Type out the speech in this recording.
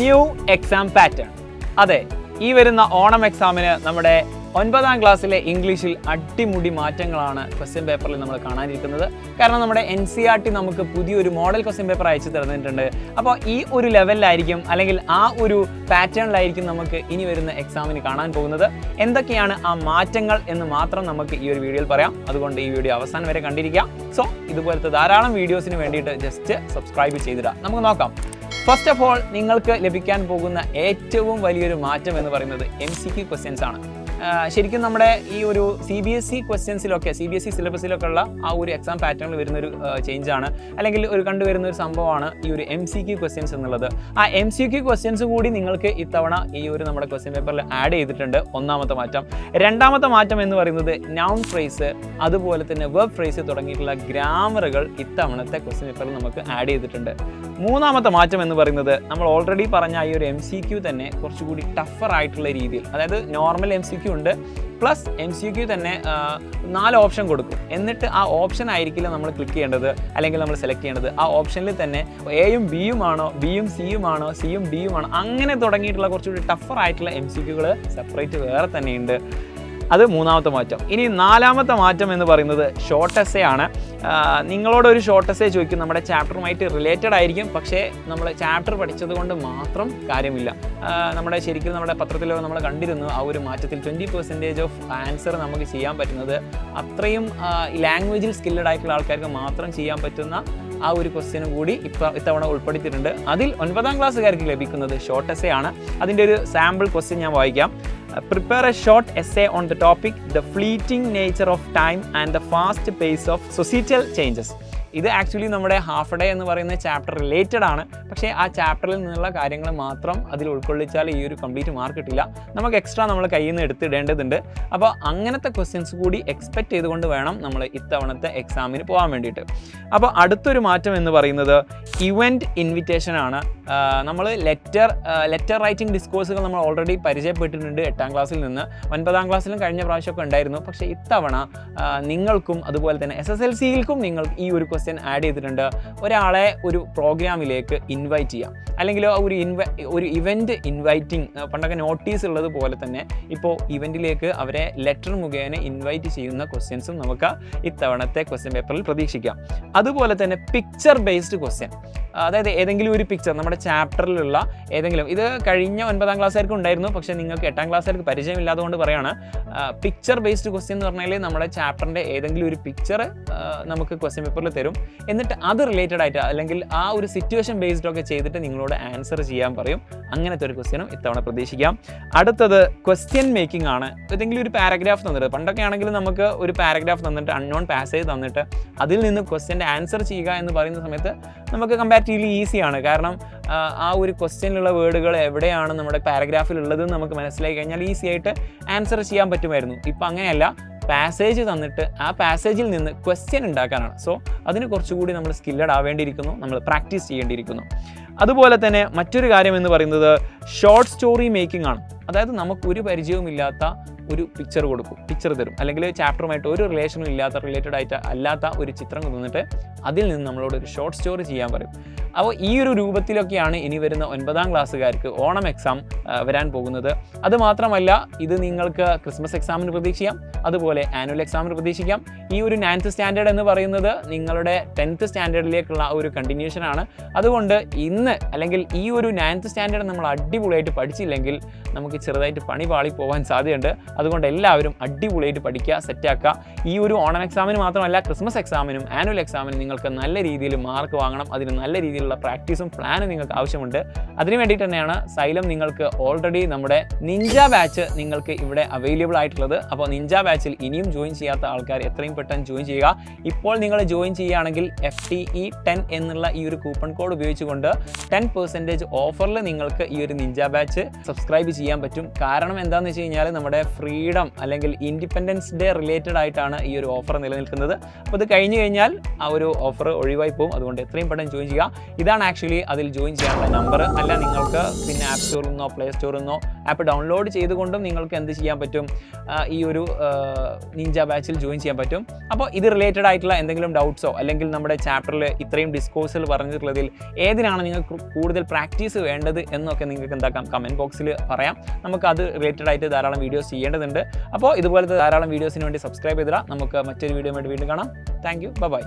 New exam pattern. അതെ, ഈ വരുന്ന ഓണം എക്സാമിന് നമ്മുടെ 9ാം ക്ലാസ്സിലെ ഇംഗ്ലീഷിൽ അടിമുടി മാറ്റങ്ങളാണ് ക്വസ്റ്റ്യൻ പേപ്പറിൽ നമ്മൾ കാണാനിരിക്കുന്നത്. കാരണം നമ്മുടെ NCERT നമുക്ക് പുതിയൊരു മോഡൽ ക്വസ്റ്റ്യൻ പേപ്പർ അയച്ചു തന്നിട്ടുണ്ട്. അപ്പോൾ ഈ ഒരു ലെവലിലായിരിക്കും അല്ലെങ്കിൽ ആ ഒരു പാറ്റേണിലായിരിക്കും നമുക്ക് ഇനി വരുന്ന എക്സാമിന് കാണാൻ പോകുന്നത്. എന്തൊക്കെയാണ് ആ മാറ്റങ്ങൾ എന്ന് മാത്രം നമുക്ക് ഈ ഒരു വീഡിയോയിൽ പറയാം. അതുകൊണ്ട് ഈ വീഡിയോ അവസാനം വരെ കണ്ടിരിക്കുക. സോ ഇതുപോലത്തെ ധാരാളം വീഡിയോസിന് വേണ്ടിയിട്ട് ജസ്റ്റ് സബ്സ്ക്രൈബ് ചെയ്തിടാം. നമുക്ക് നോക്കാം. ഫസ്റ്റ് ഓഫ് ഓൾ, നിങ്ങൾക്ക് ലഭിക്കാൻ പോകുന്ന ഏറ്റവും വലിയൊരു മാറ്റം എന്ന് പറയുന്നത് MCQ ക്വസ്റ്റ്യൻസ് ആണ്. ശരിക്കും നമ്മുടെ ഈ ഒരു CBSE ക്വസ്റ്റ്യൻസിലൊക്കെ CBSE സിലബസിലൊക്കെ ഉള്ള ആ ഒരു എക്സാം പാറ്റേണിൽ വരുന്നൊരു ചേഞ്ചാണ്, അല്ലെങ്കിൽ ഒരു കണ്ടുവരുന്ന ഒരു സംഭവമാണ് ഈ ഒരു MCQ ക്വസ്റ്റ്യൻസ് എന്നുള്ളത്. ആ MCQ ക്വസ്റ്റ്യൻസ് കൂടി നിങ്ങൾക്ക് ഇത്തവണ ഈ ഒരു നമ്മുടെ ക്വസ്റ്റ്യൻ പേപ്പറിൽ ആഡ് ചെയ്തിട്ടുണ്ട്. ഒന്നാമത്തെ മാറ്റം. രണ്ടാമത്തെ മാറ്റം എന്ന് പറയുന്നത് നൗൺ ഫ്രേസ്, അതുപോലെ തന്നെ വെർബ് ഫ്രേസ് തുടങ്ങിയിട്ടുള്ള ഗ്രാമറുകൾ ഇത്തവണത്തെ ക്വസ്റ്റ്യൻ പേപ്പറിൽ നമുക്ക് ആഡ് ചെയ്തിട്ടുണ്ട്. മൂന്നാമത്തെ മാറ്റം എന്ന് പറയുന്നത് നമ്മൾ ഓൾറെഡി പറഞ്ഞ ഈ ഒരു MCQ തന്നെ കുറച്ചുകൂടി ടഫർ ആയിട്ടുള്ള രീതിയിൽ, അതായത് നോർമൽ MCQ ഉണ്ട് പ്ലസ് MCQ തന്നെ 4 ഓപ്ഷൻ കൊടുക്കും. എന്നിട്ട് ആ ഓപ്ഷൻ ആയിരിക്കില്ല നമ്മൾ ക്ലിക്ക് ചെയ്യേണ്ടത് അല്ലെങ്കിൽ നമ്മൾ സെലക്ട് ചെയ്യേണ്ടത്. ആ ഓപ്ഷനിൽ തന്നെ Aയും Bയും ആണോ, Bയും Cയും ആണോ, Cയും Dയും ആണോ, അങ്ങനെ തുടങ്ങിയിട്ടുള്ള കുറച്ചുകൂടി ടഫർ ആയിട്ടുള്ള MCQകൾ സെപ്പറേറ്റ് വേറെ തന്നെയുണ്ട്. അത് മൂന്നാമത്തെ മാറ്റം. ഇനി നാലാമത്തെ മാറ്റം എന്ന് പറയുന്നത് ഷോർട്ട് എസ്സേ ആണ്. നിങ്ങളോടൊരു ഷോർട്ട് എസ്സേ ചോദിക്കും, നമ്മുടെ ചാപ്റ്ററുമായിട്ട് റിലേറ്റഡ് ആയിരിക്കും, പക്ഷേ നമ്മൾ ചാപ്റ്റർ പഠിച്ചത് കൊണ്ട് മാത്രം കാര്യമില്ല. ശരിക്കും നമ്മുടെ പത്രത്തിലൊക്കെ നമ്മൾ കണ്ടിരുന്നു ആ ഒരു മാറ്റത്തിൽ 20% ഓഫ് ആൻസർ നമുക്ക് ചെയ്യാൻ പറ്റുന്നത് അത്രയും ലാംഗ്വേജിൽ സ്കില്ലഡ് ആയിട്ടുള്ള ആൾക്കാർക്ക് മാത്രം ചെയ്യാൻ പറ്റുന്ന ആ ഒരു ക്വസ്റ്റ്യനും കൂടി ഇത്തവണ ഉൾപ്പെടുത്തിയിട്ടുണ്ട്. അതിൽ 9ാം ക്ലാസ്സുകാർക്ക് ലഭിക്കുന്നത് ഷോർട്ട് എസ്സേ ആണ്. അതിൻ്റെ ഒരു സാമ്പിൾ ക്വസ്റ്റ്യൻ ഞാൻ വായിക്കാം. Prepare a short essay on the topic the fleeting nature of time and the fast pace of societal changes. ഇത് ആക്ച്വലി നമ്മുടെ ഹാഫ് ഡേ എന്ന് പറയുന്ന ചാപ്റ്റർ റിലേറ്റഡ് ആണ്. പക്ഷേ ആ ചാപ്റ്ററിൽ നിന്നുള്ള കാര്യങ്ങൾ മാത്രം അതിൽ ഉൾക്കൊള്ളിച്ചാൽ ഈ ഒരു കംപ്ലീറ്റ് മാർക്ക് കിട്ടില്ല. നമുക്ക് എക്സ്ട്രാ നമ്മൾ കയ്യിൽ നിന്ന് എടുത്തിടേണ്ടതുണ്ട്. അപ്പോൾ അങ്ങനത്തെ ക്വസ്റ്റ്യൻസ് കൂടി എക്സ്പെക്ട് ചെയ്തുകൊണ്ട് വേണം നമ്മൾ ഇത്തവണത്തെ എക്സാമിന് പോകാൻ വേണ്ടിയിട്ട്. അപ്പോൾ അടുത്തൊരു മാറ്റം എന്ന് പറയുന്നത് ഇവൻറ്റ് ഇൻവിറ്റേഷൻ ആണ്. നമ്മൾ ലെറ്റർ റൈറ്റിംഗ് ഡിസ്കോഴ്സുകൾ നമ്മൾ ഓൾറെഡി പരിചയപ്പെട്ടിട്ടുണ്ട് 8ാം ക്ലാസ്സിൽ നിന്ന്. 9ാം ക്ലാസ്സിലും കഴിഞ്ഞ പ്രാവശ്യമൊക്കെ ഉണ്ടായിരുന്നു. പക്ഷേ ഇത്തവണ നിങ്ങൾക്കും അതുപോലെ തന്നെ SSLCയിൽക്കും നിങ്ങൾ ഈ ഒരു ക്വസ്റ്റ്യൻ ആഡ് ചെയ്തിട്ടുണ്ട്. ഒരാളെ ഒരു പ്രോഗ്രാമിലേക്ക് ഇൻവൈറ്റ് ചെയ്യാം, അല്ലെങ്കിൽ ഒരു ഇവൻറ്റ് ഇൻവൈറ്റിംഗ്, പണ്ടൊക്കെ നോട്ടീസ് ഉള്ളത് പോലെ തന്നെ ഇപ്പോൾ ഇവൻറ്റിലേക്ക് അവരെ ലെറ്റർ മുഖേന ഇൻവൈറ്റ് ചെയ്യുന്ന ക്വസ്റ്റ്യൻസും നമുക്ക് ഇത്തവണത്തെ ക്വസ്റ്റ്യൻ പേപ്പറിൽ പ്രതീക്ഷിക്കാം. അതുപോലെ തന്നെ പിക്ചർ ബേസ്ഡ് ക്വസ്റ്റ്യൻ, അതായത് ഏതെങ്കിലും ഒരു പിക്ചർ നമ്മുടെ ചാപ്റ്ററിലുള്ള ഏതെങ്കിലും, ഇത് കഴിഞ്ഞ 9ാം ക്ലാസ്സുകാർക്ക് ഉണ്ടായിരുന്നു, പക്ഷേ നിങ്ങൾക്ക് 8ാം ക്ലാസ്സുകാർക്ക് പരിചയമില്ലാത്തതുകൊണ്ട് പറയാണ്. പിക്ചർ ബേസ്ഡ് ക്വസ്റ്റ്യൻ എന്ന് പറഞ്ഞാൽ നമ്മുടെ ചാപ്റ്ററിൻ്റെ ഏതെങ്കിലും ഒരു പിക്ചർ നമുക്ക് ക്വസ്റ്റ്യൻ പേപ്പറിൽ തരും. എന്നിട്ട് അത് റിലേറ്റഡ് ആയിട്ട് അല്ലെങ്കിൽ ആ ഒരു സിറ്റുവേഷൻ ബേസ്ഡ് ഒക്കെ ചെയ്തിട്ട് നിങ്ങളോട് ആൻസർ ചെയ്യാൻ പറയും. അങ്ങനത്തെ ഒരു ക്വസ്റ്റ്യനും ഇത്തവണ പ്രതീക്ഷിക്കാം. അടുത്തത് ക്വസ്റ്റ്യൻ മേക്കിംഗ് ആണ്. ഏതെങ്കിലും ഒരു പാരഗ്രാഫ് തന്നിട്ട്, പണ്ടൊക്കെ ആണെങ്കിൽ നമുക്ക് ഒരു പാരഗ്രാഫ് തന്നിട്ട് അൺനോൺ പാസേജ് തന്നിട്ട് അതിൽ നിന്ന് ക്വസ്റ്റ്യൻ്റെ ആൻസർ ചെയ്യുക എന്ന് പറയുന്ന സമയത്ത് നമുക്ക് കമ്പാരിറ്റീവ്ലി ഈസിയാണ്. കാരണം ആ ഒരു ക്വസ്റ്റ്യനിലുള്ള വേർഡുകൾ എവിടെയാണ് നമ്മുടെ പാരഗ്രാഫിലുള്ളതെന്ന് നമുക്ക് മനസ്സിലാക്കി കഴിഞ്ഞാൽ ഈസി ആയിട്ട് ആൻസർ ചെയ്യാൻ പറ്റുമായിരുന്നു. ഇപ്പം അങ്ങനെയല്ല, പാസേജ് തന്നിട്ട് ആ പാസേജിൽ നിന്ന് ക്വസ്റ്റ്യൻ ഉണ്ടാക്കാനാണ്. സോ അതിന് കുറച്ചുകൂടി നമ്മൾ സ്കില്ലഡ് ആവേണ്ടിയിരിക്കുന്നു, നമ്മൾ പ്രാക്ടീസ് ചെയ്യേണ്ടിയിരിക്കുന്നു. അതുപോലെ തന്നെ മറ്റൊരു കാര്യം എന്ന് പറയുന്നത് ഷോർട്ട് സ്റ്റോറി മേക്കിംഗ് ആണ്. അതായത് നമുക്കൊരു പരിചയവുമില്ലാത്ത ഒരു പിക്ചർ തരും, അല്ലെങ്കിൽ ചാപ്റ്ററുമായിട്ട് ഒരു റിലേഷനും ഇല്ലാത്ത റിലേറ്റഡ് ആയിട്ട് അല്ലാത്ത ഒരു ചിത്രം തന്നിട്ട് അതിൽ നിന്ന് നമ്മളോട് ഒരു ഷോർട്ട് സ്റ്റോറി ചെയ്യാൻ പറയും. അപ്പോൾ ഈ ഒരു രൂപത്തിലൊക്കെയാണ് ഇനി വരുന്ന 9ാം ക്ലാസ്സുകാർക്ക് ഓണം എക്സാം വരാൻ പോകുന്നത്. അതുമാത്രമല്ല, ഇത് നിങ്ങൾക്ക് ക്രിസ്മസ് എക്സാമിന് പ്രതീക്ഷിക്കാം, അതുപോലെ ആനുവൽ എക്സാമിന് പ്രതീക്ഷിക്കാം. ഈ ഒരു 9th സ്റ്റാൻഡേർഡ് എന്ന് പറയുന്നത് നിങ്ങളുടെ 10th സ്റ്റാൻഡേർഡിലേക്കുള്ള ഒരു കണ്ടിന്യൂഷൻ ആണ്. അതുകൊണ്ട് ഇന്ന് അല്ലെങ്കിൽ ഈ ഒരു 9th സ്റ്റാൻഡേർഡ് നമ്മൾ അടിപൊളിയായിട്ട് പഠിച്ചില്ലെങ്കിൽ നമുക്ക് ചെറുതായിട്ട് പണി പാളി പോകാൻ സാധ്യതയുണ്ട്. അതുകൊണ്ട് എല്ലാവരും അടിപൊളിയായിട്ട് പഠിക്കുക, സെറ്റാക്കുക. ഈ ഒരു ഓണം എക്സാമിന് മാത്രമല്ല, ക്രിസ്മസ് എക്സാമിനും ആനുവൽ എക്സാമിനും നിങ്ങൾക്ക് നല്ല രീതിയിൽ മാർക്ക് വാങ്ങണം. അതിന് നല്ല രീതിയിലുള്ള പ്രാക്ടീസും പ്ലാനും നിങ്ങൾക്ക് ആവശ്യമുണ്ട്. അതിന് വേണ്ടിയിട്ട് തന്നെയാണ് സൈലം നിങ്ങൾക്ക് ഓൾറെഡി നമ്മുടെ നിഞ്ച ബാച്ച് നിങ്ങൾക്ക് ഇവിടെ അവൈലബിൾ ആയിട്ടുള്ളത്. അപ്പോൾ നിഞ്ച ബാച്ചിൽ ഇനിയും ജോയിൻ ചെയ്യാത്ത ആൾക്കാർ എത്രയും പെട്ടെന്ന് ജോയിൻ ചെയ്യുക. ഇപ്പോൾ നിങ്ങൾ ജോയിൻ ചെയ്യുകയാണെങ്കിൽ FTE10 എന്നുള്ള ഈ ഒരു കൂപ്പൺ കോഡ് ഉപയോഗിച്ചുകൊണ്ട് 10% ഓഫറിൽ നിങ്ങൾക്ക് ഈ ഒരു നിഞ്ച ബാച്ച് സബ്സ്ക്രൈബ് ചെയ്യാൻ പറ്റും. കാരണം എന്താണെന്ന് വെച്ച് കഴിഞ്ഞാൽ നമ്മുടെ ഫ്രീഡം അല്ലെങ്കിൽ ഇൻഡിപെൻഡൻസ് ഡേ റിലേറ്റഡ് ആയിട്ടാണ് ഈ ഒരു ഓഫർ നിലനിൽക്കുന്നത്. അപ്പോൾ ഇത് കഴിഞ്ഞ് കഴിഞ്ഞാൽ ആ ഒരു ഓഫർ ഒഴിവായി പോകും. അതുകൊണ്ട് എത്രയും പെട്ടെന്ന് ജോയിൻ ചെയ്യുക. ഇതാണ് ആക്ച്വലി അതിൽ ജോയിൻ ചെയ്യാനുള്ള നമ്പർ. അല്ല നിങ്ങൾക്ക് നിങ്ങൾക്ക് പിന്നെ ആപ്പ് സ്റ്റോറിൽ നിന്നോ പ്ലേ സ്റ്റോറിൽ നിന്നോ ആപ്പ് ഡൗൺലോഡ് ചെയ്തുകൊണ്ടും നിങ്ങൾക്ക് എന്ത് ചെയ്യാൻ പറ്റും, ഈ ഒരു നിഞ്ച ബാച്ചിൽ ജോയിൻ ചെയ്യാൻ പറ്റും. അപ്പോൾ ഇത് റിലേറ്റഡ് ആയിട്ടുള്ള എന്തെങ്കിലും ഡൗട്ട്സോ അല്ലെങ്കിൽ നമ്മുടെ ചാപ്റ്ററിൽ ഇത്രയും ഡിസ്കോഴ്സിൽ പറഞ്ഞിട്ടുള്ളതിൽ ഏതിനാണ് നിങ്ങൾക്ക് കൂടുതൽ പ്രാക്ടീസ് വേണ്ടത് എന്നൊക്കെ നിങ്ങൾക്ക് എന്താക്കാം കമൻറ്റ് ബോക്സിൽ പറയാം. നമുക്ക് അത് റിലേറ്റഡ് ആയിട്ട് ധാരാളം വീഡിയോസ് ചെയ്യേണ്ടതുണ്ട്. അപ്പോൾ ഇതുപോലത്തെ ധാരാളം വീഡിയോസിന് വേണ്ടി സബ്സ്ക്രൈബ് ചെയ്തിടാം. നമുക്ക് മറ്റൊരു വീഡിയോ ആയിട്ട് വീണ്ടും കാണാം. Thank you. ബൈ.